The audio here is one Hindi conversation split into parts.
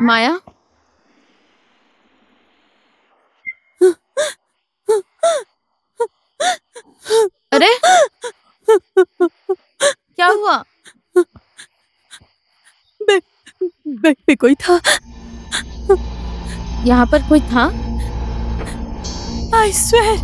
माया, अरे क्या हुआ? बेड पे कोई था। यहाँ पर कोई था? I swear,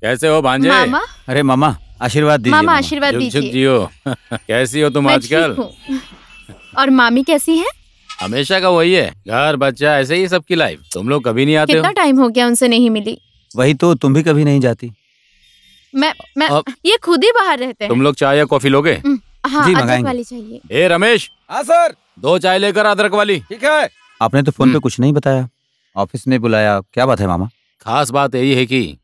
कैसे हो भांजे? मामा? अरे मामा, आशीर्वाद दीजिए मामा मामा। आशीर्वाद झुक झुक दीजिए। जियो। कैसी हो तुम मैं आजकल? ठीक हूँ। और मामी कैसी है? हमेशा का वही है, घर बच्चा ऐसे ही सबकी लाइफ। तुम लोग कभी नहीं आते हो। कितना टाइम हो गया उनसे नहीं मिली। वही तो, तुम भी कभी नहीं जाती। मैं अब- ये खुद ही बाहर रहते हैं। तुम लोग चाय या कॉफी लोगे? हाँ, जी, अदरक मंगाएंगे। वाली चाहिए। ए रमेश, हाँ सर। 2 चाय लेकर अदरक वाली। ठीक है। आपने तो फोन पे कुछ नहीं बताया, ऑफिस में बुलाया, क्या बात है मामा? खास बात यही है कि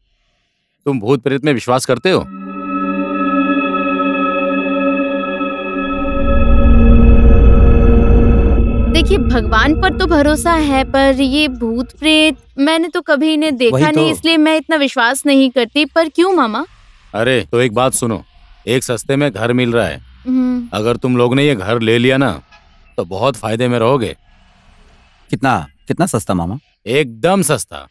तुम भूत प्रेत में विश्वास करते हो? देखिए, भगवान पर तो भरोसा है, पर ये भूत प्रेत मैंने तो कभी इन्हें देखा वही तो। नहीं, इसलिए मैं इतना विश्वास नहीं करती। पर क्यों मामा? अरे तो एक बात सुनो, एक सस्ते में घर मिल रहा है। अगर तुम लोग ने ये घर ले लिया ना तो बहुत फायदे में रहोगे। कितना कितना सस्ता मामा? एकदम सस्ता।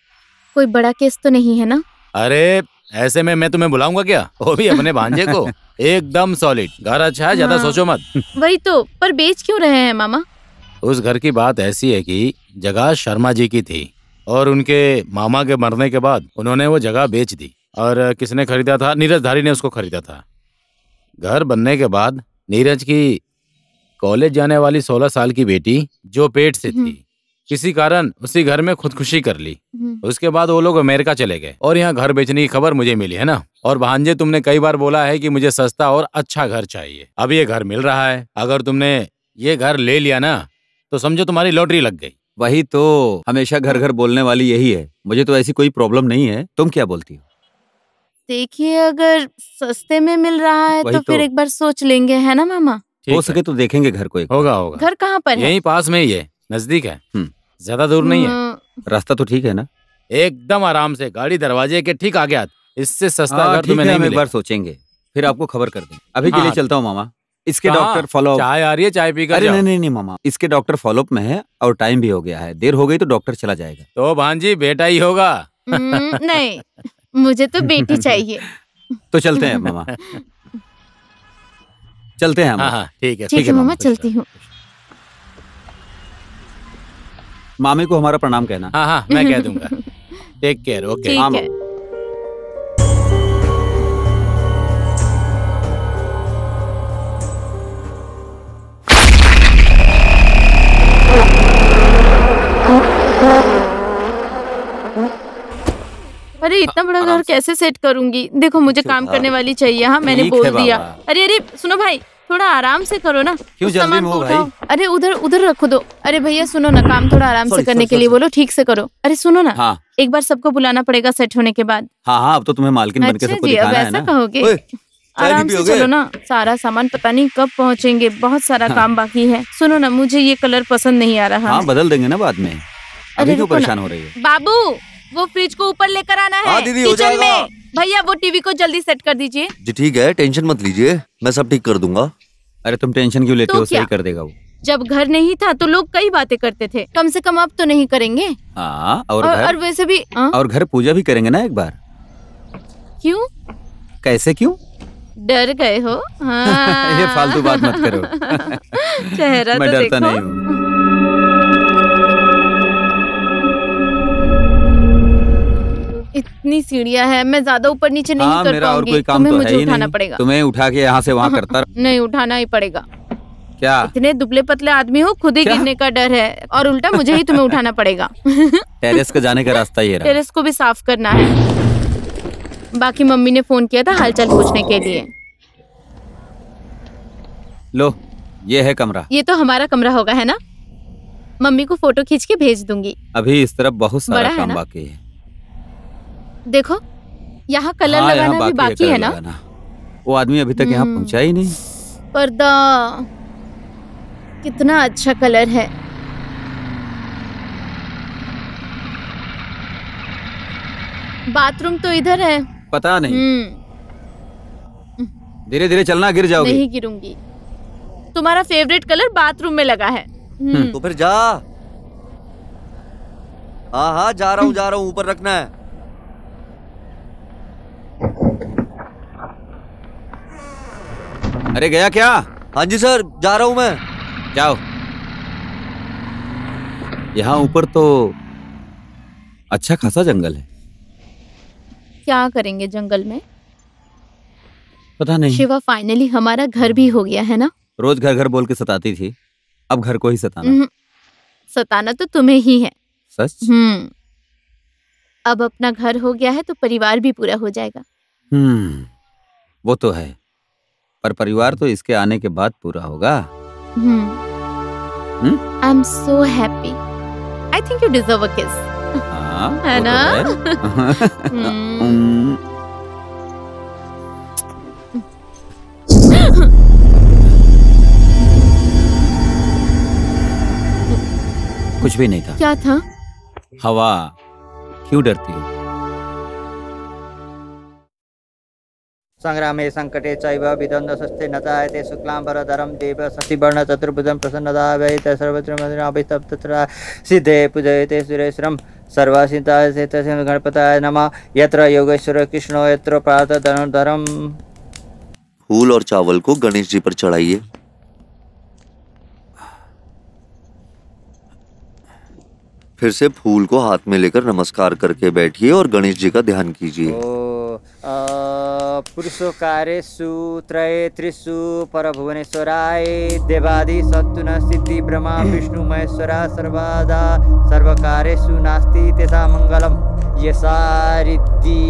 कोई बड़ा केस तो नहीं है ना? अरे ऐसे में मैं तुम्हें बुलाऊंगा क्या, वो भी अपने भांजे को। एकदम सॉलिड घर, अच्छा है, ज्यादा हाँ। सोचो मत। वही तो, पर बेच क्यों रहे हैं मामा? उस घर की बात ऐसी है कि जगह शर्मा जी की थी और उनके मामा के मरने के बाद उन्होंने वो जगह बेच दी। और किसने खरीदा था? नीरज धारी ने उसको खरीदा था। घर बनने के बाद नीरज की कॉलेज जाने वाली 16 साल की बेटी जो पेट से थी, किसी कारण उसी घर में खुदकुशी कर ली। उसके बाद वो लोग अमेरिका चले गए और यहाँ घर बेचने की खबर मुझे मिली है ना। और भांजे, तुमने कई बार बोला है कि मुझे सस्ता और अच्छा घर चाहिए। अब ये घर मिल रहा है। अगर तुमने ये घर ले लिया ना तो समझो तुम्हारी लॉटरी लग गई। वही तो, हमेशा घर घर बोलने वाली यही है। मुझे तो ऐसी कोई प्रॉब्लम नहीं है, तुम क्या बोलती हो? देखिए, अगर सस्ते में मिल रहा है वही तो फिर तो। एक बार सोच लेंगे, है ना मामा? ठीक हो है। सके तो देखेंगे घर को एक। होगा होगा। घर कहाँ पर है? यहीं पास में ही है, नजदीक है, ज्यादा दूर नहीं है। रास्ता तो ठीक है ना? एकदम आराम से, गाड़ी दरवाजे के ठीक आगे आती। इससे सस्ता हाँ, घर ठीक तुम्हें है, नहीं हम एक मिलेगा। बार सोचेंगे, फिर आपको खबर कर देंगे। अभी के हाँ। लिए चलता हूँ मामा। इसके कहाँ? Doctor follow. चाय आ रही है, चाय पीकर अरे जाओ। नहीं नहीं नहीं मामा, इसके डॉक्टर फॉलोअप में है और टाइम भी हो गया है। देर हो गई तो डॉक्टर चला जाएगा। तो भांजी बेटा ही होगा। नहीं, मुझे तो बेटी चाहिए। तो चलते हैं मामा, चलते हैं हम। हाँ हाँ ठीक है ठीक है मामा, चलती हूँ। मामी को हमारा प्रणाम कहना। हाँ हाँ मैं कह दूंगा। Take care. ओके। ठीक हाँ, है। अरे इतना बड़ा घर कैसे सेट करूंगी? देखो, मुझे काम करने वाली चाहिए। हाँ, मैंने ठीक बोल है दिया। बाबा। अरे अरे सुनो भाई, थोड़ा आराम से करो ना। क्यों उस जल्दी सामान में को हो उठाओ। भाई? अरे उधर उधर रखो दो। अरे भैया सुनो ना, काम थोड़ा आराम से Sorry, करने sorry, के लिए sorry. बोलो, ठीक से करो। अरे सुनो ना, हाँ एक बार सबको बुलाना पड़ेगा सेट होने के बाद। हाँ हाँ, अब तो तुम्हें मालकिन बन के अच्छा सबको जी, अब दिखाना है ऐसा ना। कहोगे? ओए, चाय आराम नहीं से पियोगे? चलो ना, सारा सामान पता नहीं कब पहुंचेंगे, बहुत सारा काम बाकी है। सुनो ना, मुझे ये कलर पसंद नहीं आ रहा हाँ, है। बदल देंगे ना बाद में। अभी क्यों रुको ना। परेशान हो रही है? बाबू, वो फ्रिज को ऊपर लेकर आना है। हाँ, दीदी, हो किचन जाएगा। में। भैया वो टीवी को जल्दी सेट कर दीजिए। जी ठीक है, टेंशन मत लीजिए, मैं सब ठीक कर दूंगा। अरे तुम टेंशन क्यों लेते तो हो? क्या? सही कर देगा वो। जब घर नहीं था तो लोग कई बातें करते थे, कम से कम अब तो नहीं करेंगे। हाँ, और और घर वैसे भी और घर पूजा भी करेंगे ना एक बार। क्यों कैसे क्यों? डर गए हो? हाँ। ये फालतू बात मत करो। चेहरा मैं तो डरता देखो। नहीं हूँ। इतनी सीढ़ियाँ है, मैं ज्यादा ऊपर नीचे नहीं हाँ, कर मेरा और पाऊंगी। कोई काम तुम्हें तो मुझे है ही उठाना नहीं। पड़ेगा। तुम्हें उठा के यहाँ से वहाँ करता नहीं, उठाना ही पड़ेगा। क्या? इतने दुबले पतले आदमी हो, खुद ही क्या? गिरने का डर है और उल्टा मुझे ही तुम्हें उठाना पड़ेगा। टेरेस का जाने का रास्ता ये रहा। टेरेस को भी साफ करना है। बाकी मम्मी ने फोन किया था हालचाल पूछने के लिए। लो, ये है कमरा। ये तो हमारा कमरा होगा, है ना? मम्मी को फोटो खींच के भेज दूंगी। अभी इस तरफ बहुत बड़ा सारा है काम ना? बाकी है। देखो, यहाँ कलर हाँ, यहाँ लगाना भी बाकी कलर है ना? लगाना। वो आदमी अभी तक यहाँ पहुँचा ही नहीं। पर्दा कितना अच्छा कलर है। बाथरूम तो इधर है। पता नहीं, धीरे धीरे चलना, गिर जाओगे। नहीं गिरूंगी। तुम्हारा फेवरेट कलर बाथरूम में लगा है। तो फिर जा। हाँ हाँ, जा रहा हूँ, ऊपर रखना है। अरे गया क्या? हाँ जी सर, जा रहा हूँ मैं। जाओ। यहाँ ऊपर तो अच्छा खासा जंगल है। क्या करेंगे जंगल में? पता नहीं। शिवा, फाइनली हमारा घर भी हो गया है ना। रोज घर घर बोल के सताती थी, अब घर को ही सताना। सताना तो तुम्हें ही है। सच? अब अपना घर हो गया है तो परिवार भी पूरा हो जाएगा। वो तो है, पर परिवार तो इसके आने के बाद पूरा होगा। I am so happy. I think you deserve a किस। है ना? कुछ भी नहीं था। क्या था? हवा। क्यों डरती हो? संग्रामे संकटे चैव विद्वन्द्वस्ते न जायते शुक्लाम्बरधरं देव शशिवर्ण चतुर्भुजं प्रसन्नदाभयते सर्वत्र मन्दिराभिस्तप्तत्र सिद्धे पूजयते सुरेश्वरं सर्वसिद्धाय तस्य गणपताय नमः। यत्र योगेश्वर कृष्णो यत्र पार्थ धनुर्धरम्। फूल और चावल को गणेश जी पर चढ़ाइए। फिर से फूल को हाथ में लेकर नमस्कार करके बैठिए और गणेश जी का ध्यान कीजिए। पुरुषकारेषु त्रये त्रिषु परभुवनेश्वराय देवादि सत्तुन सिद्धि ब्रह्मा विष्णु महेश्वरा सर्वदा सर्वकारेषु नास्ति तेषां मंगलम्। यसारिद्धिस्त्यो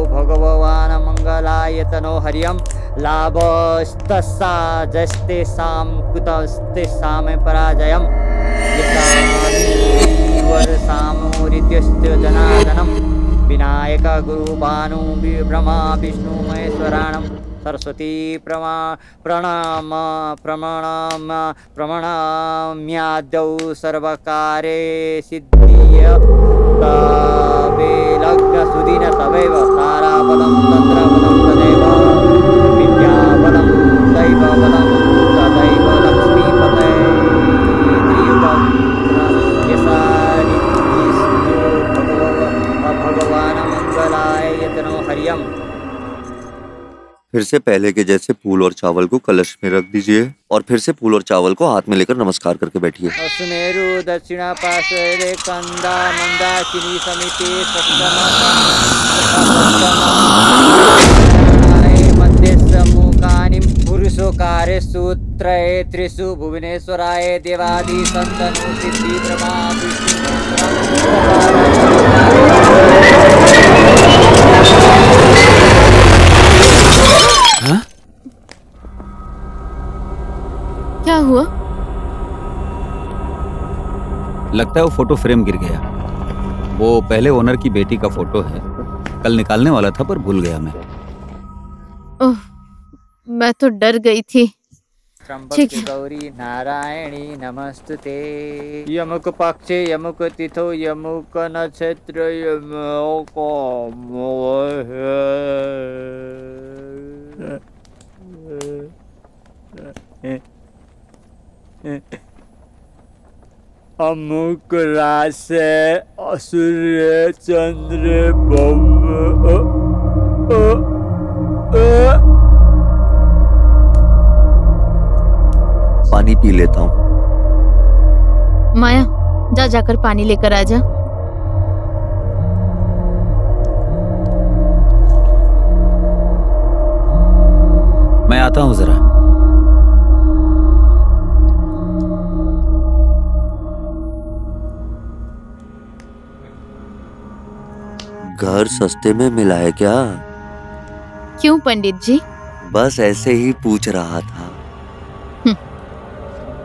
भगवान् मंगलायतनो हरियं लाभस्तस्सा जस्तेषां कुतस्तेषां पराजयम्। वर्षामोरित्यस्य जनार्दनम् विनायक गुरु भानु ब्रह्मा विष्णु महेश्वराणं सरस्वती प्रमाणाम्याद्यौ सर्वकारे सिद्धिय तवे लग्न सुदिन तवैव ताराबलं तन्द्रबलं तदैव विद्याबलं दैवबलं तदैव लक्ष्मीपते त्रियुगं भगवान मंगलाय यतनो हरियम। फिर से पहले के जैसे फूल और चावल को कलश में रख दीजिए और फिर से फूल और चावल को हाथ में लेकर नमस्कार करके बैठिए। सुमेरु दक्षिणा पार्श्वे कंदा मंदाकिनी समिति मध्य सम्मुखानि पुरुषोकारेषु त्रये त्रिषु भुवनेश्वराय देवादि संतनु सिद्धि ब्रह्मा क्या हुआ? लगता है वो फोटो फ्रेम गिर गया। वो पहले ओनर की बेटी का फोटो है, कल निकालने वाला था पर भूल गया मैं। ओह, मैं तो डर गई थी। ठीक है। गौरी नारायणी नमस्तुते। यमुक पक्षे यमुक तिथो यमुक नक्षत्र यमुक अमुक राशि असुर चंद्र पानी पी लेता हूँ। माया, जा जाकर पानी लेकर आ जा। मैं आता हूँ जरा। घर सस्ते में मिला है क्या? क्यों पंडित जी? बस ऐसे ही पूछ रहा था।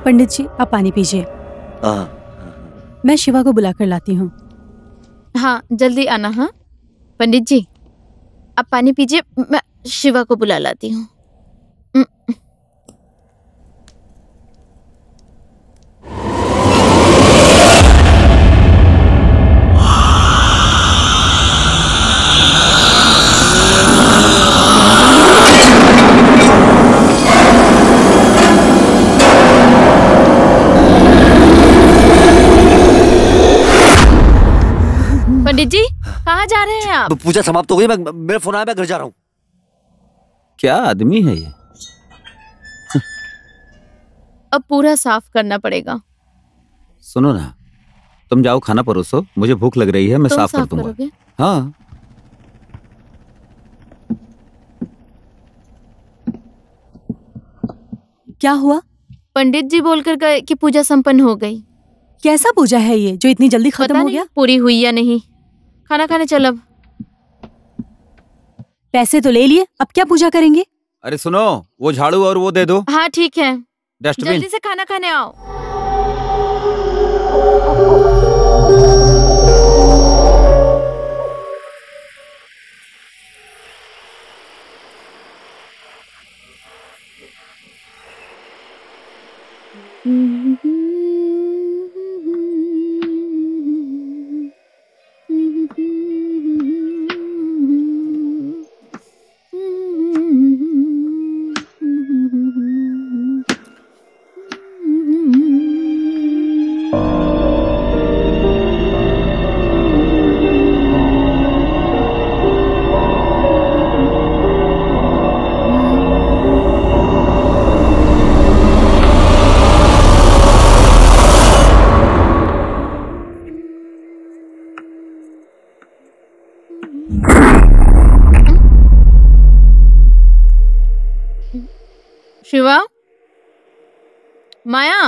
पंडित जी, आप पानी पीजिए। मैं शिवा को बुलाकर लाती हूँ। हाँ, जल्दी आना। हाँ पंडित जी, आप पानी पीजिए, मैं शिवा को बुला लाती हूँ। पंडित जी, कहाँ जा रहे हैं आप? पूजा समाप्त हो गई, मेरा फोन आया, मैं घर जा रहा हूँ। क्या आदमी है ये? अब पूरा साफ करना पड़ेगा। सुनो ना, तुम जाओ खाना परोसो, मुझे भूख लग रही है, मैं साफ कर दूंगा। करोगे? हाँ। क्या हुआ? पंडित जी बोलकर गए कि पूजा संपन्न हो गई। कैसा पूजा है ये जो इतनी जल्दी खत्म पता हो नहीं गया? पूरी हुई या नहीं। खाना खाने चल अब। पैसे तो ले लिए, अब क्या पूजा करेंगे? अरे सुनो, वो झाड़ू और वो दे दो, हाँ ठीक है, डस्टबिन। जल्दी से खाना खाने आओ। शिवा, माया,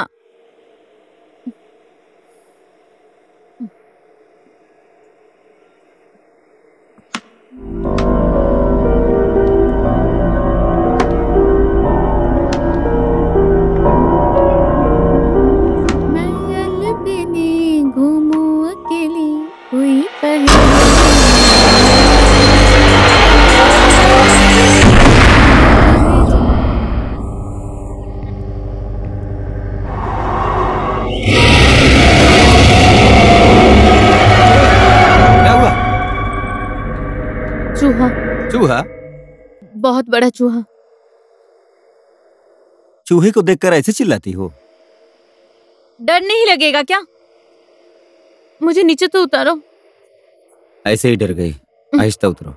मैं अलबेली घूमूं अकेली कोई क्या हुआ? चूहा, चूहा? बहुत बड़ा चूहा। चूहे को देखकर ऐसे चिल्लाती हो? डर नहीं लगेगा क्या? मुझे नीचे तो उतारो। ऐसे ही डर गई, आहिस्ता उतरो।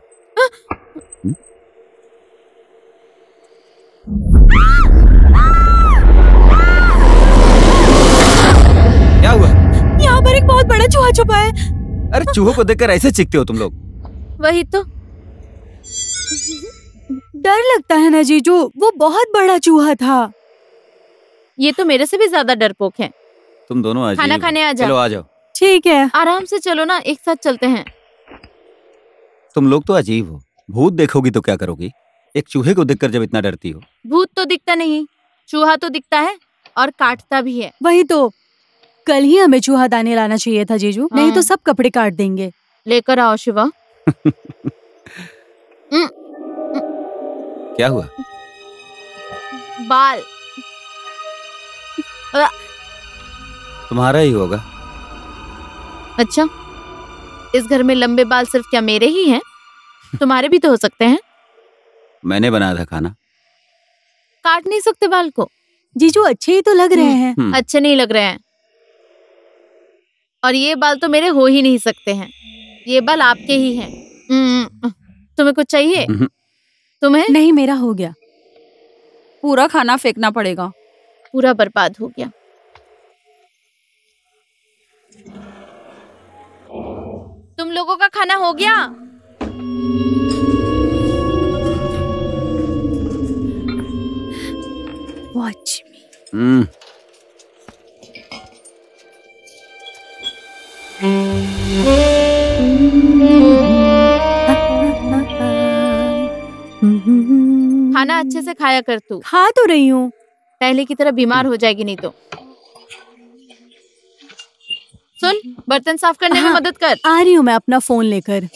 क्या हुआ? यहाँ पर एक बहुत बड़ा चूहा छुपा है। अरे चूहों को देखकर ऐसे चीखते हो तुम लोग? वही तो। डर लगता है ना जीजू, वो बहुत बड़ा चूहा था। ये तो मेरे से भी ज्यादा डरपोक है। तुम दोनों अजीब खाना हो। खाने आ जाओ। चलो आ जाओ। ठीक है। आराम से चलो ना, एक साथ चलते हैं। तुम लोग तो अजीब हो। भूत देखोगी तो क्या करोगी? एक चूहे को देखकर जब इतना डरती हो। भूत तो दिखता नहीं, चूहा तो दिखता है और काटता भी है। वही तो, कल ही हमें चूहा दाने लाना चाहिए था जीजू, नहीं तो सब कपड़े काट देंगे। लेकर आओ शिवा। क्या हुआ? बाल। तुम्हारा ही होगा। अच्छा, इस घर में लंबे बाल सिर्फ क्या मेरे ही हैं? तुम्हारे भी तो हो सकते हैं। मैंने बनाया था खाना। काट नहीं सकते बाल को? जीजू अच्छे ही तो लग रहे हैं। अच्छे नहीं लग रहे हैं। और ये बाल तो मेरे हो ही नहीं सकते हैं। ये बाल आपके ही हैं। तुम्हें कुछ चाहिए? तुम्हें? नहीं, मेरा हो गया। पूरा खाना फेंकना पड़ेगा। पूरा बर्बाद हो गया। तुम लोगों का खाना हो गया? वॉच मी। खाना अच्छे से खाया कर तू। खा तो रही हूँ। पहले की तरह बीमार हो जाएगी नहीं तो। सुन, बर्तन साफ करने में मदद कर। आ रही हूँ मैं अपना फोन लेकर।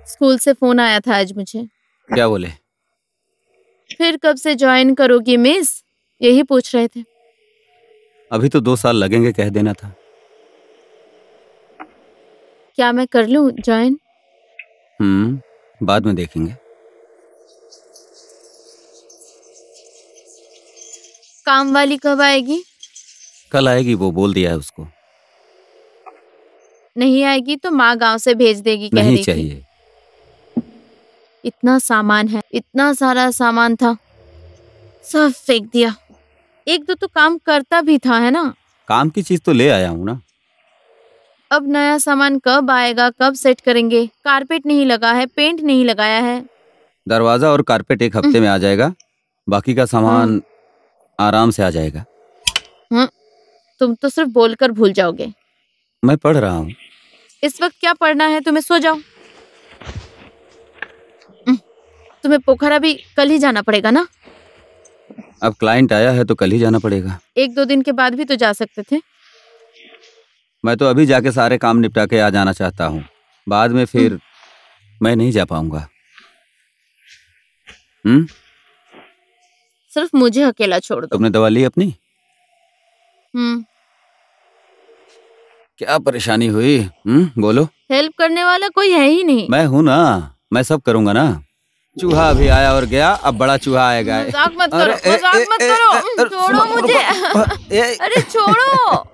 स्कूल से फोन आया था आज मुझे। क्या बोले? फिर कब से ज्वाइन करोगी मिस, यही पूछ रहे थे। अभी तो 2 साल लगेंगे, कह देना था। क्या मैं कर लूं ज्वाइन? बाद में देखेंगे। काम वाली कब आएगी? कल आएगी, वो बोल दिया है उसको। नहीं आएगी तो माँ गांव से भेज देगी कह रही नहीं थी। चाहिए। इतना सामान है, इतना सारा सामान था। सब फेंक दिया। एक दो तो काम करता भी था, है ना? काम की चीज तो ले आया हूँ ना। अब नया सामान कब आएगा, कब सेट करेंगे? कारपेट नहीं लगा है, पेंट नहीं लगाया है। दरवाजा और कारपेट एक हफ्ते में आ जाएगा, बाकी का सामान आराम से आ जाएगा। तुम तो सिर्फ बोलकर भूल जाओगे। मैं पढ़ रहा हूँ। इस वक्त क्या पढ़ना है तुम्हें? सो जाओ। तुम्हें पोखरा भी कल ही जाना पड़ेगा ना? अब क्लाइंट आया है तो कल ही जाना पड़ेगा। एक दो दिन के बाद भी तो जा सकते थे। मैं तो अभी जाके सारे काम निपटा के आ जाना चाहता हूँ, बाद में फिर मैं नहीं जा पाऊंगा। सिर्फ मुझे अकेला छोड़ दो। तुमने दवा ली अपनी? क्या परेशानी हुई? बोलो। हेल्प करने वाला कोई है ही नहीं। मैं हूं ना, मैं सब करूंगा ना। चूहा भी आया और गया, अब बड़ा चूहा आएगा। मजाक मत करो, मजाक मत करो। छोड़ो मुझे। अरे छोड़ो।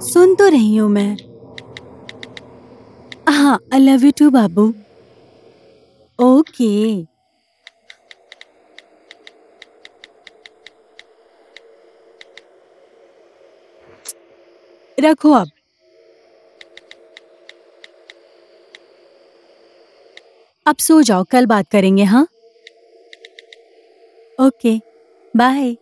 सुन तो रही हूँ मैं। हाँ, आई लव यू टू बाबू। ओके। रखो अब सो जाओ, कल बात करेंगे। हाँ, ओके, बाय।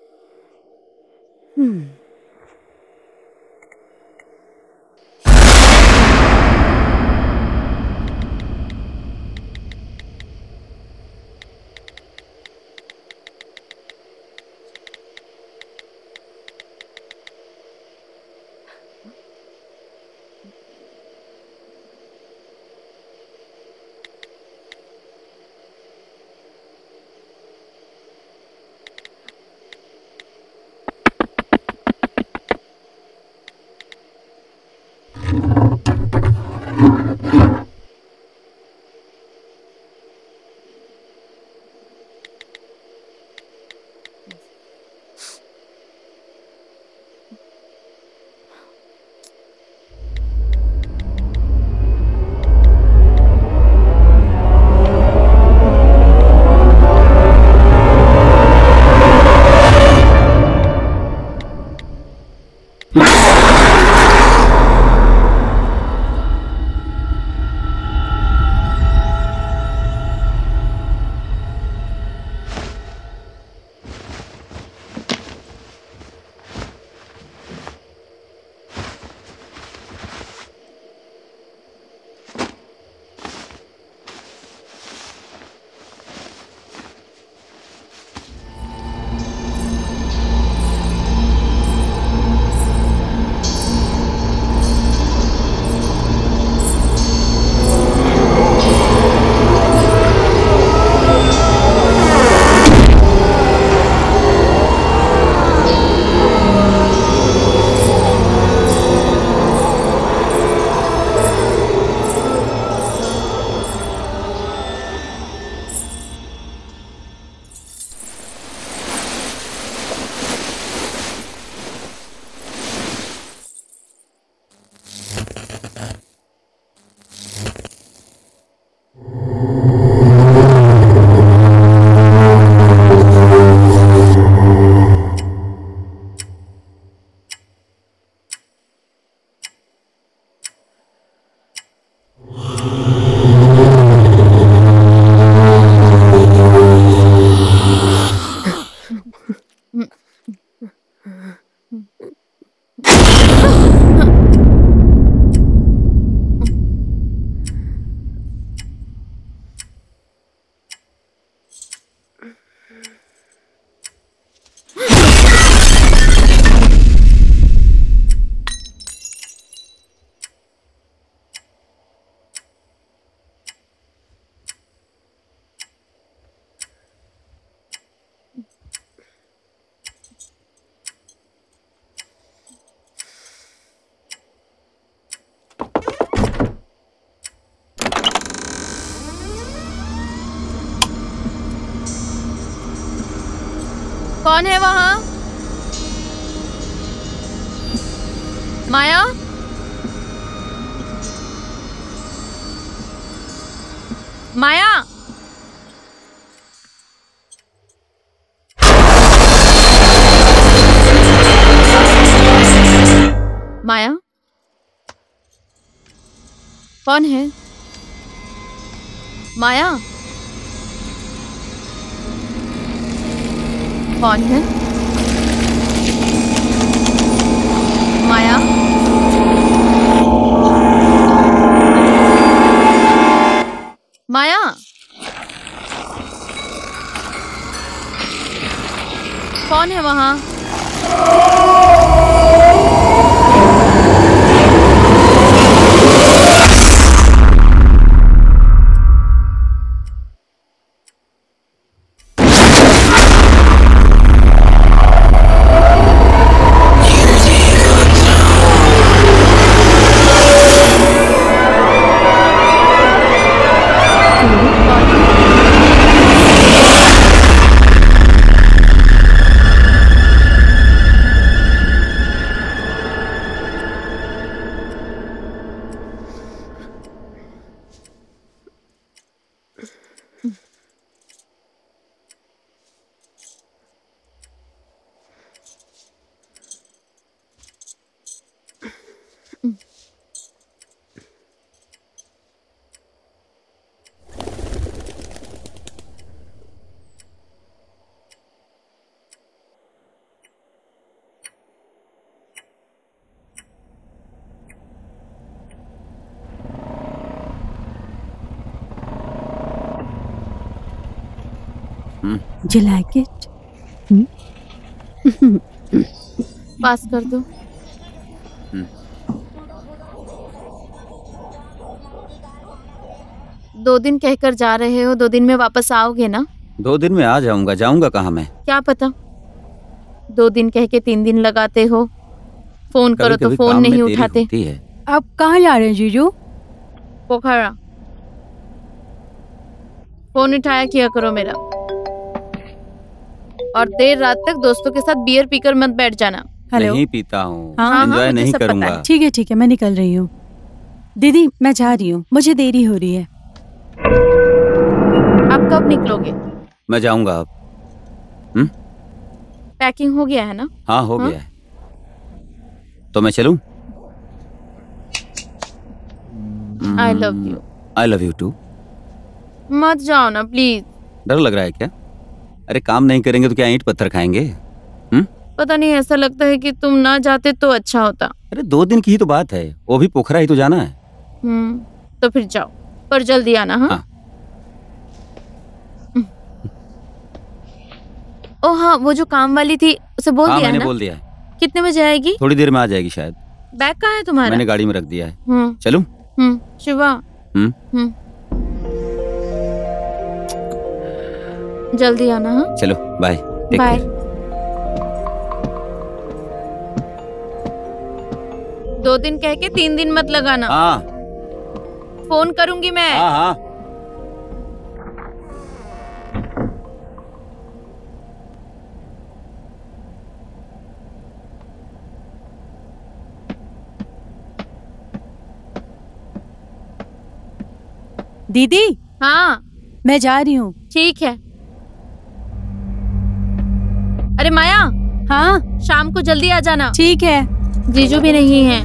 कौन है वहाँ? माया? माया? माया? कौन है? माया? कौन है? माया? माया? कौन है वहाँ? You like it? पास कर दो। दो दिन कहकर जा रहे हो, 2 दिन में वापस आओगे ना? 2 दिन में आ जाऊंगा। जाऊंगा कहाँ मैं? क्या पता, 2 दिन कह के 3 दिन लगाते हो। फोन करो तो कभी-कभी फोन काम में नहीं देरी उठाते। होती है। आप कहाँ जा रहे हैं जीजू? पोखरा। फोन उठाया किया करो मेरा। और देर रात तक दोस्तों के साथ बियर पीकर मत बैठ जाना। हेलो। नहीं पीता हूँ, हाँ, एंजॉय मुझे नहीं सब पता करूंगा। है। ठीक है, मैं निकल रही हूँ। दीदी मैं जा रही हूँ, मुझे देरी हो रही है। आप कब निकलोगे? मैं जाऊंगा अब। पैकिंग हो गया है ना? हाँ, हो हाँ? गया है। तो मैं चलूं? I love you. I love you too. मत जाओ ना प्लीज। डर लग रहा है क्या? अरे काम नहीं करेंगे तो क्या ईंट पत्थर खाएंगे? पता नहीं, ऐसा लगता है कि तुम ना जाते तो अच्छा होता। अरे 2 दिन की ही तो बात है, वो भी पोखरा ही तो जाना है। तो फिर जाओ, पर जल्दी आना। हाँ। ओ हाँ, वो जो काम वाली थी उसे बोल हाँ, दिया है मैंने ना? बोल दिया है। कितने बजे आएगी? थोड़ी देर में आ जाएगी शायद। बैग कहाँ है तुम्हारा? मैंने गाड़ी में रख दिया है। चलूं? शिवा। जल्दी आना। हाँ, चलो बाय। बाय। दो दिन कह के 3 दिन मत लगाना। हाँ फोन करूंगी मैं। हाँ हाँ। दीदी हाँ मैं जा रही हूँ। ठीक है। अरे माया, हाँ शाम को जल्दी आ जाना। ठीक है। जीजू भी नहीं है।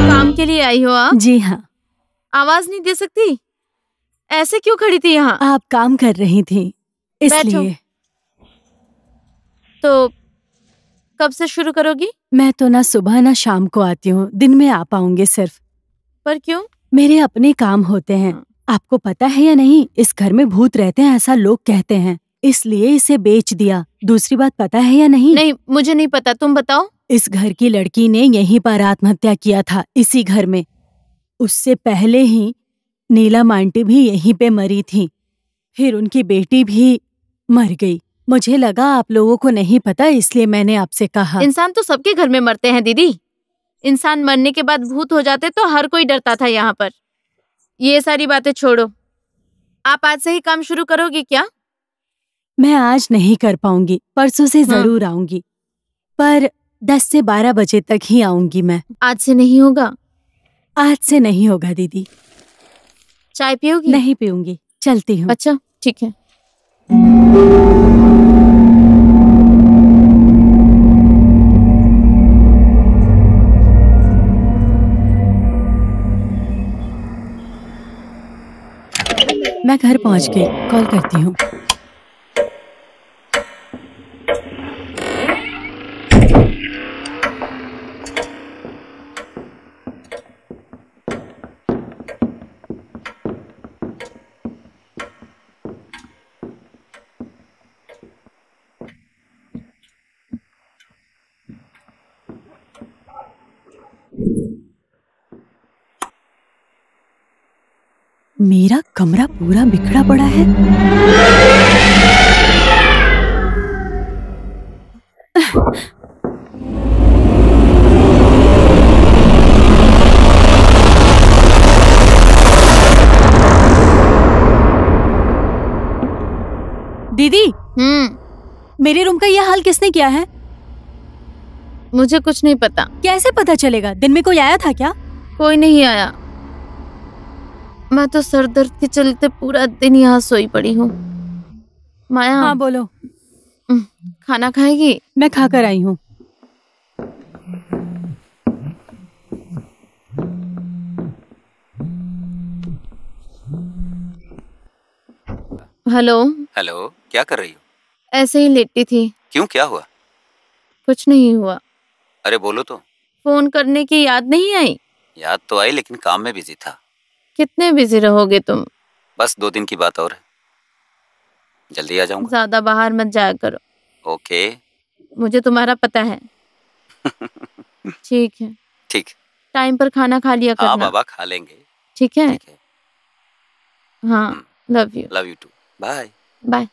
काम के लिए आई हो आप? जी हाँ। आवाज नहीं दे सकती? ऐसे क्यों खड़ी थी यहाँ? आप काम कर रही थी इसलिए। तो कब से शुरू करोगी? मैं तो ना सुबह ना शाम को आती हूँ, दिन में आ पाऊंगी सिर्फ। पर क्यों? मेरे अपने काम होते हैं। आपको पता है या नहीं, इस घर में भूत रहते हैं ऐसा लोग कहते हैं, इसलिए इसे बेच दिया। दूसरी बात पता है या नहीं? नहीं, मुझे नहीं पता, तुम बताओ। इस घर की लड़की ने यहीं पर आत्महत्या किया था, इसी घर में। उससे पहले ही नीलम आंटी भी यहीं पे मरी थी, फिर उनकी बेटी भी मर गई। मुझे लगा आप लोगों को नहीं पता, इसलिए मैंने आपसे कहा। इंसान तो सबके घर में मरते हैं दीदी। इंसान मरने के बाद भूत हो जाते तो हर कोई डरता था यहाँ पर। ये सारी बातें छोड़ो, आप आज से ही काम शुरू करोगी क्या? मैं आज नहीं कर पाऊंगी, परसों से जरूर आऊंगी, पर 10 से 12 बजे तक ही आऊंगी मैं। आज से नहीं होगा? आज से नहीं होगा दीदी। चाय पियोगी? नहीं पीऊंगी, चलती हूँ। अच्छा ठीक है। मैं घर पहुंच गई, कॉल करती हूँ। मेरा कमरा पूरा बिखरा पड़ा है। दीदी, मेरे रूम का यह हाल किसने किया है? मुझे कुछ नहीं पता। कैसे पता चलेगा? दिन में कोई आया था क्या? कोई नहीं आया। मैं तो सर दर्द के चलते पूरा दिन यहाँ सोई पड़ी हूँ। माया। हाँ बोलो। खाना खाएगी? मैं खाकर आई हूँ। हेलो। हेलो, क्या कर रही हो? ऐसे ही लेटी थी। क्यों, क्या हुआ? कुछ नहीं हुआ। अरे बोलो तो। फोन करने की याद नहीं आई? याद तो आई, लेकिन काम में बिजी था। कितने बिजी रहोगे तुम? बस 2 दिन की बात और है, जल्दी आ जाऊंगा। ज्यादा बाहर मत जाया करो। ओके। मुझे तुम्हारा पता है। ठीक है। ठीक। टाइम पर खाना खा लिया करना। हाँ बाबा, खा लेंगे। ठीक है। ठीक है। हाँ, love you. Love you too. Bye bye.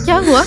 क्या हुआ?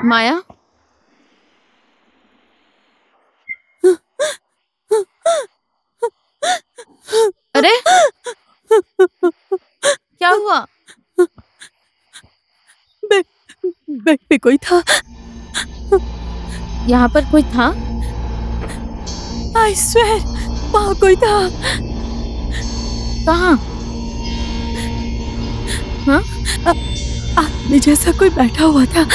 माया, अरे क्या हुआ? बेड पे कोई था। यहाँ पर कोई था? आई स्वेर वहाँ कोई था। कहाँ? हाँ? आदमी जैसा कोई बैठा हुआ था।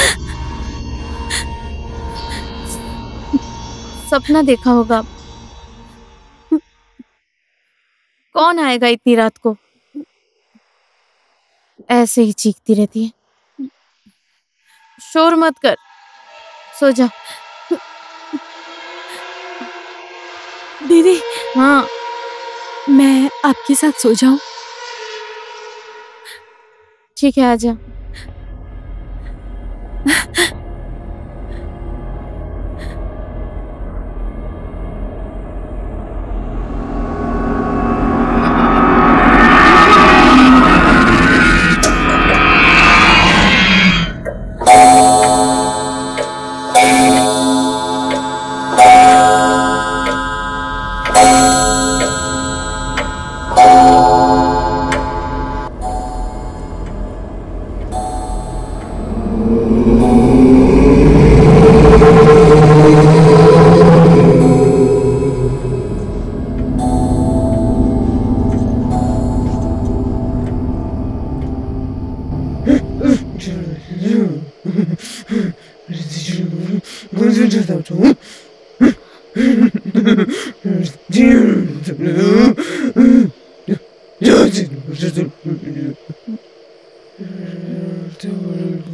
सपना देखा होगा। कौन आएगा इतनी रात को? ऐसे ही चीखती रहती है। शोर मत कर, सो जा। दीदी, हाँ, मैं आपके साथ सो जाऊं? ठीक है, आजा।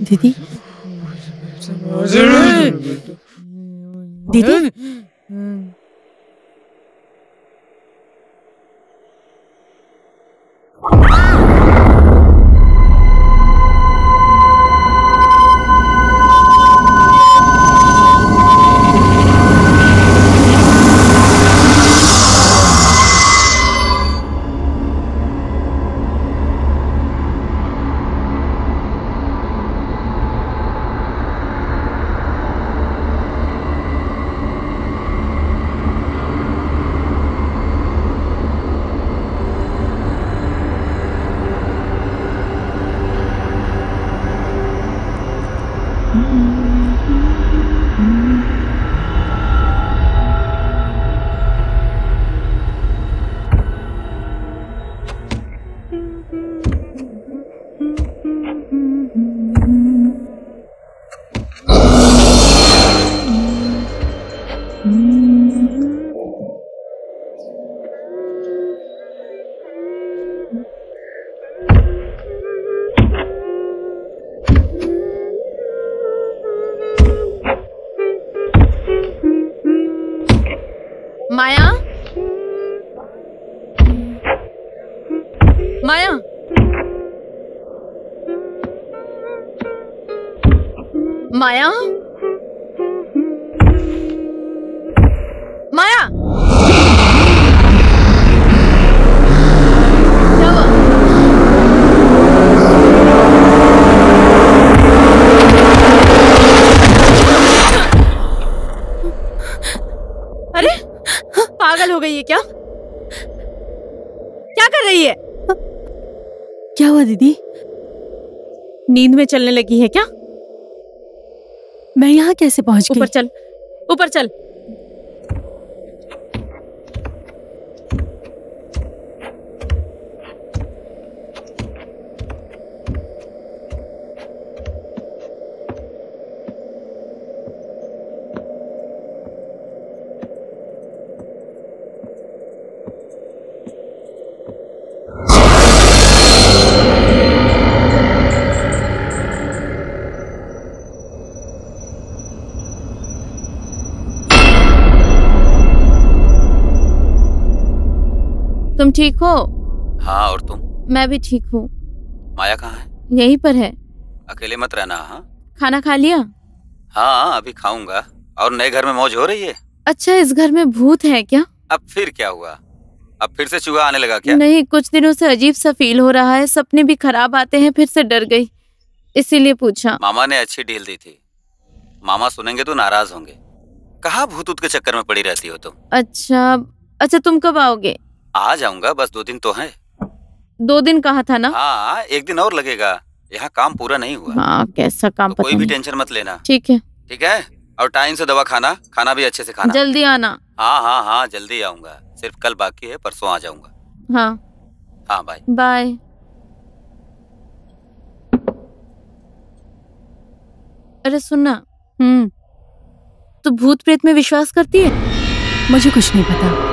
दीदी, दीदी, माया, माया, माया, क्या हुआ? अरे पागल हो गई है क्या? क्या कर रही है? क्या हुआ दीदी? नींद में चलने लगी है क्या? मैं यहाँ कैसे पहुँच गई? ऊपर चल, ऊपर चल। तुम ठीक हो? हाँ, और तुम? मैं भी ठीक हूँ। माया कहाँ है? यहीं पर है। अकेले मत रहना। हाँ खाना खा लिया? हाँ, अभी खाऊंगा। और नए घर में मौज हो रही है? अच्छा, इस घर में भूत है क्या? अब फिर क्या हुआ? अब फिर से चूहा आने लगा क्या? नहीं, कुछ दिनों से अजीब सा फील हो रहा है। सपने भी खराब आते हैं। फिर से डर गई, इसीलिए पूछा। मामा ने अच्छी डील दी थी। मामा सुनेंगे तो नाराज होंगे। कहाँ भूत ऊत के चक्कर में पड़ी रहती हो तुम? अच्छा, तुम कब आओगे? आ जाऊंगा, बस 2 दिन तो है। 2 दिन कहा था ना? हाँ, 1 दिन और लगेगा। यहाँ काम पूरा नहीं हुआ। हाँ, कैसा काम तो पता कोई भी नहीं। टेंशन मत लेना। ठीक है। ठीक है, और टाइम से दवा खाना। खाना भी अच्छे से खाना। जल्दी आना। हाँ हाँ हाँ, जल्दी आऊंगा। सिर्फ कल बाकी है, परसों आ जाऊंगा। हाँ हाँ, बाय बाय। अरे सुनना, तू भूत प्रेत में विश्वास करती है? मुझे कुछ नहीं पता।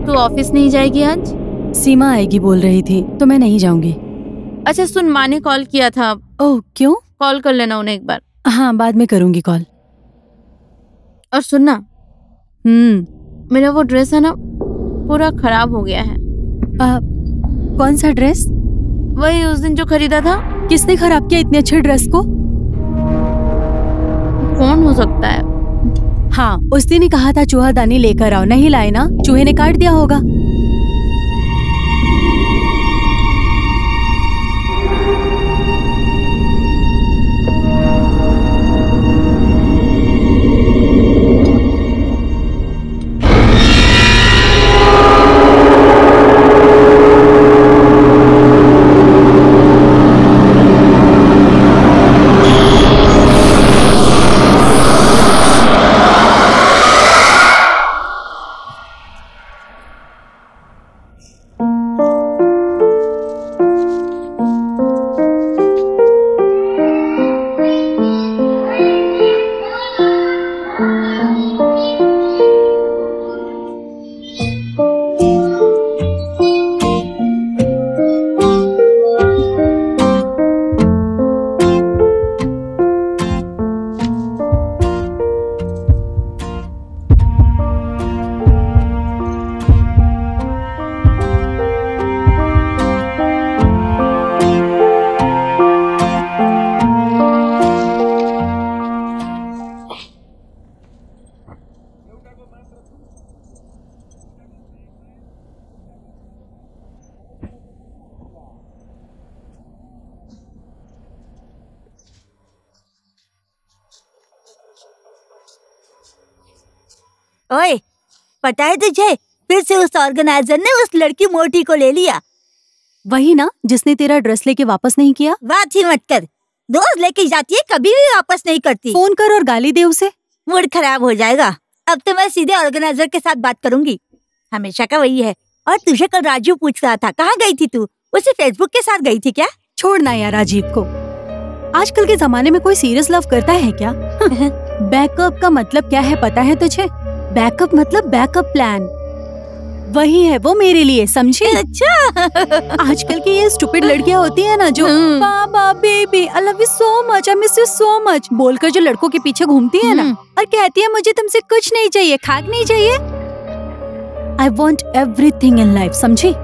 तू ऑफिस नहीं जाएगी आज? सीमा आएगी बोल रही थी, तो मैं नहीं जाऊंगी। अच्छा सुन, माँ ने कॉल किया था। ओह, क्यों? कॉल कर लेना उन्हें एक बार। हाँ, बाद में करूंगी कॉल। और सुनना, मेरा वो ड्रेस है ना, पूरा खराब हो गया है। कौन सा ड्रेस? वही उस दिन जो खरीदा था। किसने खराब किया इतने अच्छे ड्रेस को? कौन हो सकता है? हाँ, उस दिन ही कहा था चूहा दानी लेकर आओ, नहीं लाए ना? चूहे ने काट दिया होगा। ओए, पता है तुझे, फिर से उस ऑर्गेनाइजर ने उस लड़की मोटी को ले लिया। वही ना जिसने तेरा ड्रेस लेके वापस नहीं किया। बात ही मत कर, रोज लेके जाती है, कभी भी वापस नहीं करती। फोन कर और गाली दे उसे। मूड खराब हो जाएगा। अब तो मैं सीधे ऑर्गेनाइजर के साथ बात करूंगी। हमेशा का वही है। और तुझे कल राजू पूछ रहा था, कहाँ गई थी तू? उसे फेसबुक के साथ गई थी क्या? छोड़ना यार राजीव को। आजकल के जमाने में कोई सीरियस लव करता है क्या? बैकअप का मतलब क्या है पता है तुझे? बैकअप मतलब बैकअप प्लान। वही है वो मेरे लिए, समझे? अच्छा। आजकल की ये स्टूपिड लड़कियां होती है ना जो बाबा baby I love you so much, I miss you so much बोलकर जो लड़कों के पीछे घूमती है ना और कहती है मुझे तुमसे कुछ नहीं चाहिए, खाक नहीं चाहिए। I want everything in life, समझी?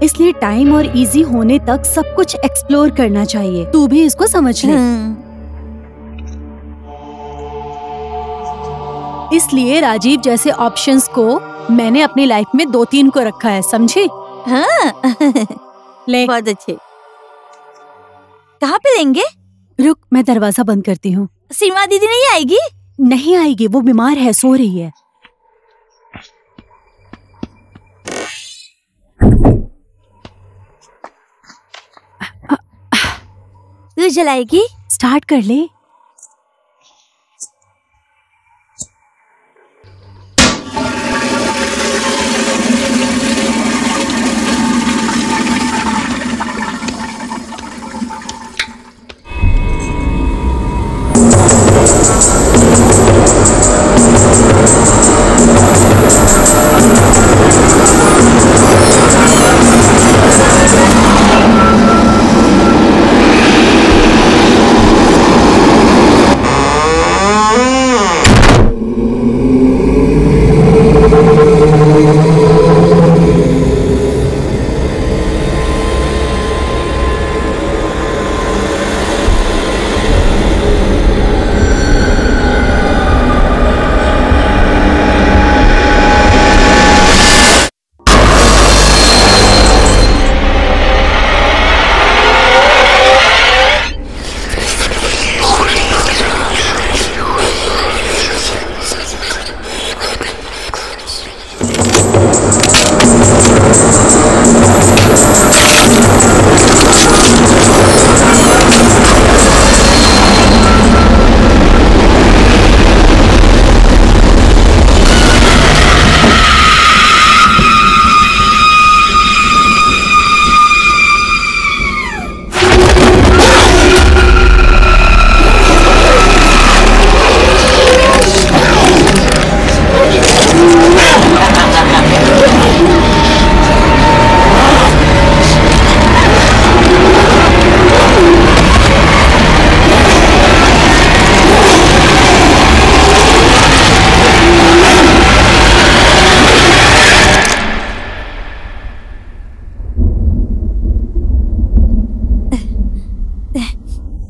इसलिए टाइम और इजी होने तक सब कुछ एक्सप्लोर करना चाहिए। तू भी इसको समझ ले। इसलिए राजीव जैसे ऑप्शंस को मैंने अपनी लाइफ में 2-3 को रखा है, समझी? हाँ। ले बहुत अच्छे। कहाँ पे लेंगे? रुक, मैं दरवाजा बंद करती हूँ। सीमा दीदी नहीं आएगी? नहीं आएगी, वो बीमार है, सो रही है। तू जलाएगी? स्टार्ट कर ले।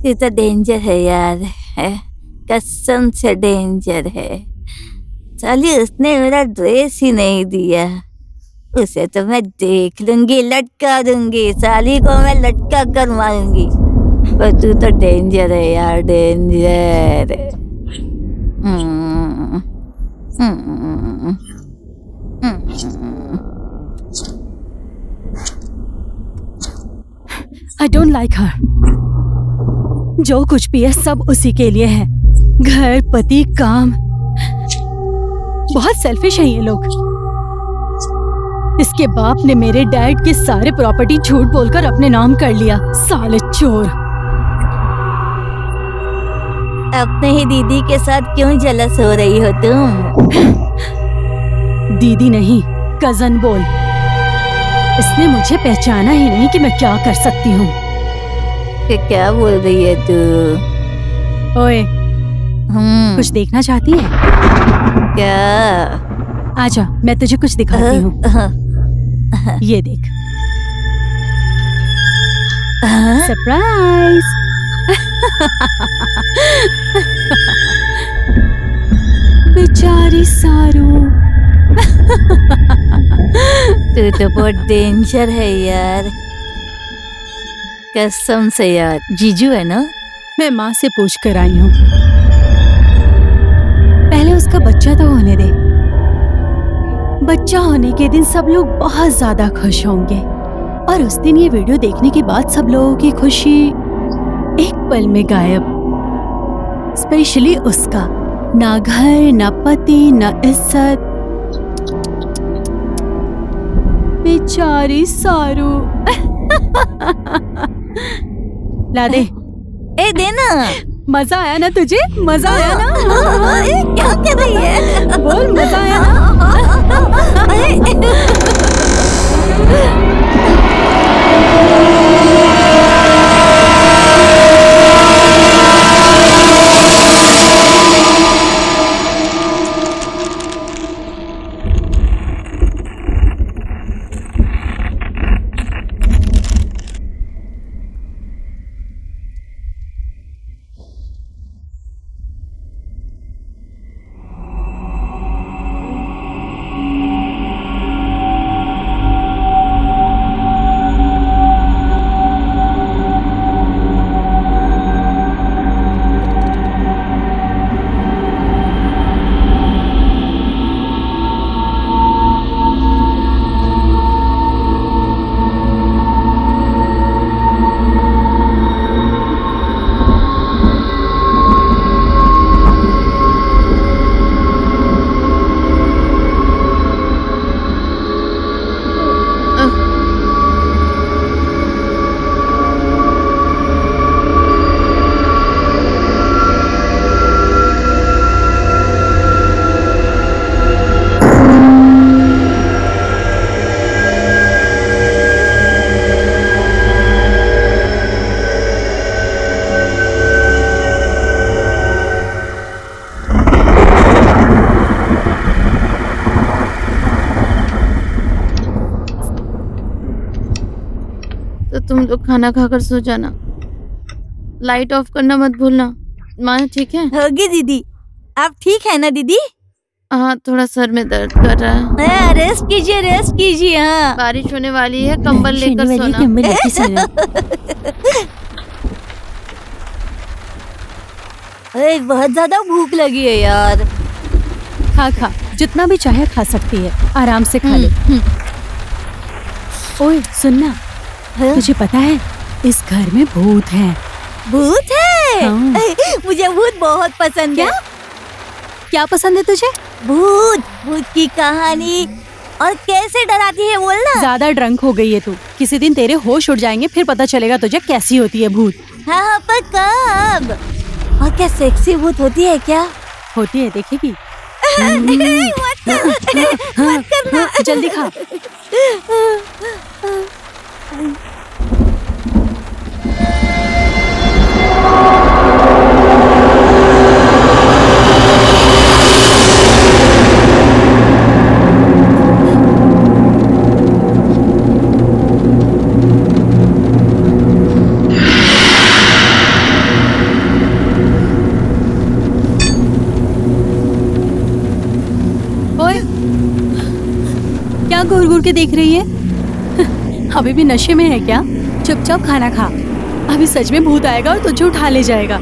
ये तो डेंजर है यार, है कसम से डेंजर है। साली उसने मेरा ड्रेस ही नहीं दिया, उसे तो मैं देख लूंगी, लटका दूंगी, साली को मैं लटका कर मारूंगी। पर तू तो डेंजर है यार, danger. I don't like her. जो कुछ भी है सब उसी के लिए है, घर, पति, काम। बहुत सेल्फिश है ये लोग। इसके बाप ने मेरे डैड के सारे प्रॉपर्टी झूठ बोलकर अपने नाम कर लिया, साले चोर। अपने ही दीदी के साथ क्यों जलस हो रही हो तुम? दीदी नहीं, कजन बोल। इसने मुझे पहचाना ही नहीं कि मैं क्या कर सकती हूँ। क्या बोल रही है तू? ओए, कुछ देखना चाहती है क्या? आजा, मैं तुझे कुछ दिखाती हूँ। ये देख, सरप्राइज। बेचारी सारू। तू तो बहुत डेंजर है यार, कसम से यार। जीजू है ना? मैं माँ से पूछ कर आई हूँ। पहले उसका बच्चा तो होने दे। बच्चा होने के दिन सब लोग बहुत ज्यादा खुश होंगे, और उस दिन ये वीडियो देखने के बाद सब लोगों की खुशी एक पल में गायब। स्पेशली उसका, ना घर, ना पति, ना इज्जत। बेचारी सारू। ला दे। ए देना। मजा आया ना तुझे? मजा आया ना? क्या कर रही है? बोल, मजा आया ना? तुम लोग खाना खाकर सो जाना, लाइट ऑफ करना मत भूलना। माँ ठीक है? होगी दीदी। आप ठीक है ना दीदी? हाँ, थोड़ा सर में दर्द कर रहा है। रेस्ट कीजिए, रेस्ट कीजिए। हाँ, बारिश होने वाली है, कंबल लेकर सोना। बहुत ज्यादा भूख लगी है यार। खा जितना भी चाहे खा सकती है, आराम से खा ले। ओए सुनना, तुझे पता है इस घर में भूत है। भूत है? मुझे भूत बहुत पसंद है। क्या पसंद है तुझे? भूत की कहानी। और कैसे डराती है बोलना। ज्यादा ड्रंक हो गई है तू, किसी दिन तेरे होश उड़ जाएंगे, फिर पता चलेगा तुझे कैसी होती है भूत। हाँ पर कब? और क्या सेक्सी भूत होती है क्या? होती है, देखेगी। मत करना। जल्दी खा। क्या घूर घूर के देख रही है? अभी भी नशे में है क्या? चुपचाप खाना खा, अभी सच में भूत आएगा और तुझे उठा ले जाएगा।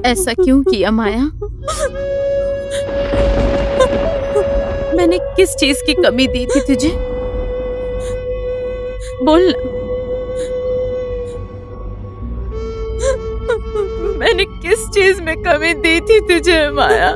ऐसा क्यों किया माया? मैंने किस चीज की कमी दी थी तुझे? बोल ना। मैंने किस चीज में कमी दी थी तुझे माया?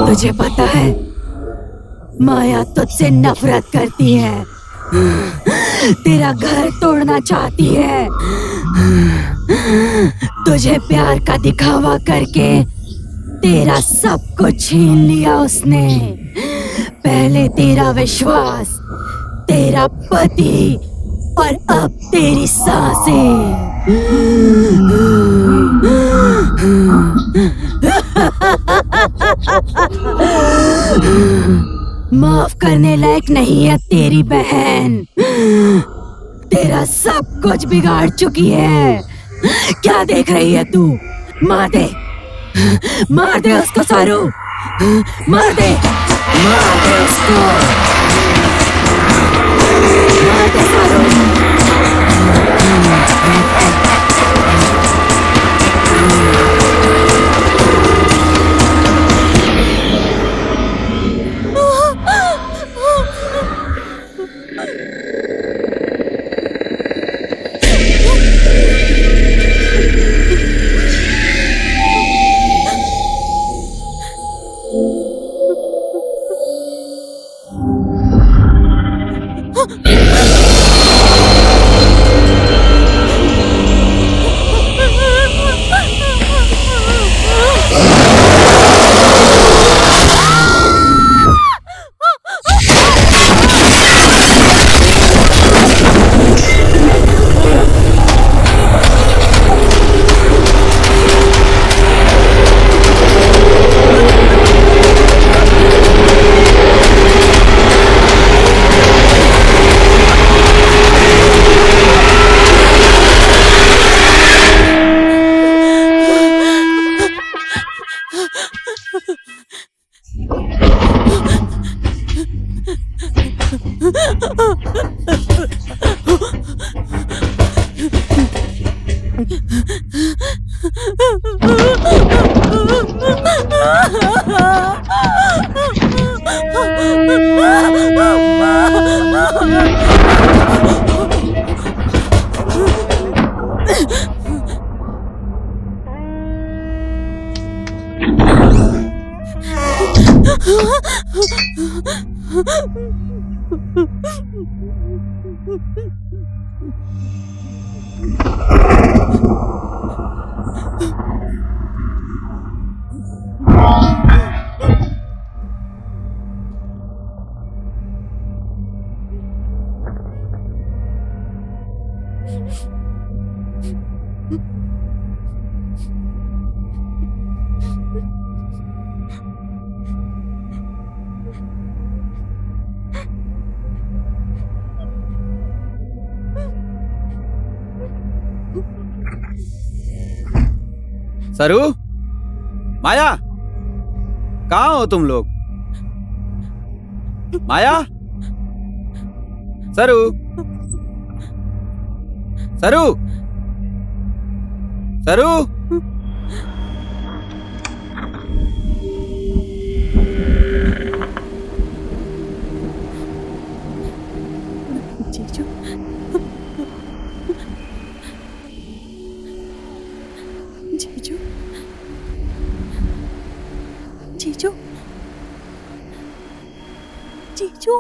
तुझे पता है माया तुझसे नफरत करती है, तेरा घर तोड़ना चाहती है। तुझे प्यार का दिखावा करके तेरा सब कुछ छीन लिया उसने। पहले तेरा विश्वास, तेरा पति और अब तेरी सांसें। माफ करने लायक नहीं है तेरी बहन, तेरा सब कुछ बिगाड़ चुकी है। क्या देख रही है तू? मार दे, मार दे उसको सारू, मार दे, मार दे उसको, मार दे सारू। सरू, माया, कहाँ हो तुम लोग? माया, सरू, सरू, सरू। जीजू, जीजू, जीजू, जीजू।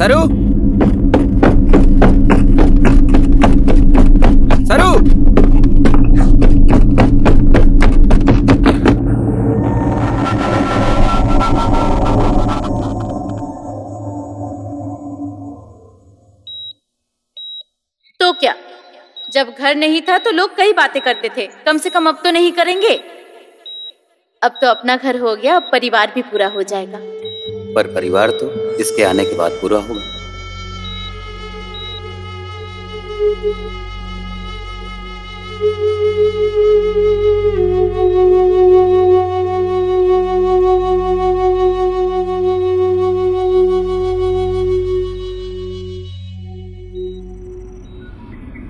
सरू सरू तो क्या, जब घर नहीं था तो लोग कई बातें करते थे, कम से कम अब तो नहीं करेंगे। अब तो अपना घर हो गया, अब परिवार भी पूरा हो जाएगा। पर परिवार तो इसके आने के बाद पूरा होगा।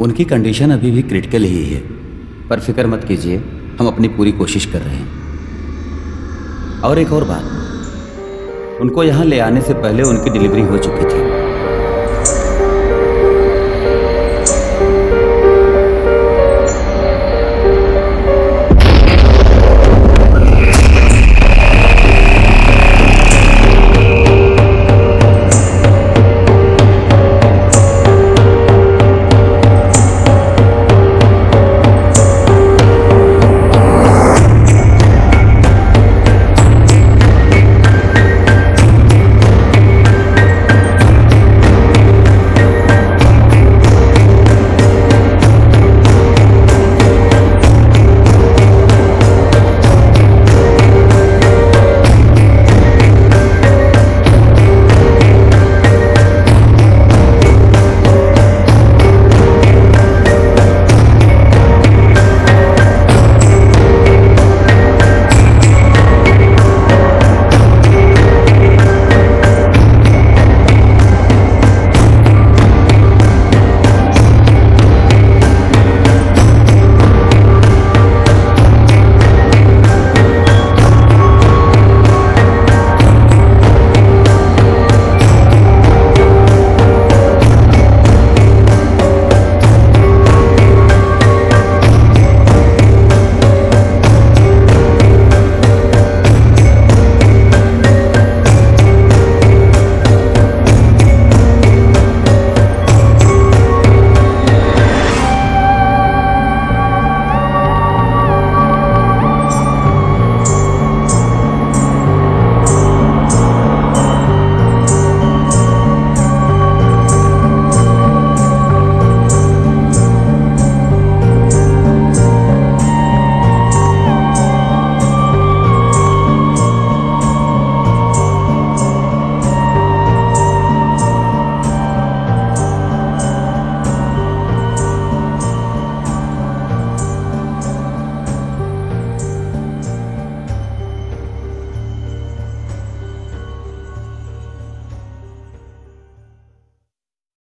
उनकी कंडीशन अभी भी क्रिटिकल ही है, पर फिक्र मत कीजिए, हम अपनी पूरी कोशिश कर रहे हैं। और एक और बात, उनको यहाँ ले आने से पहले उनकी डिलीवरी हो चुकी थी।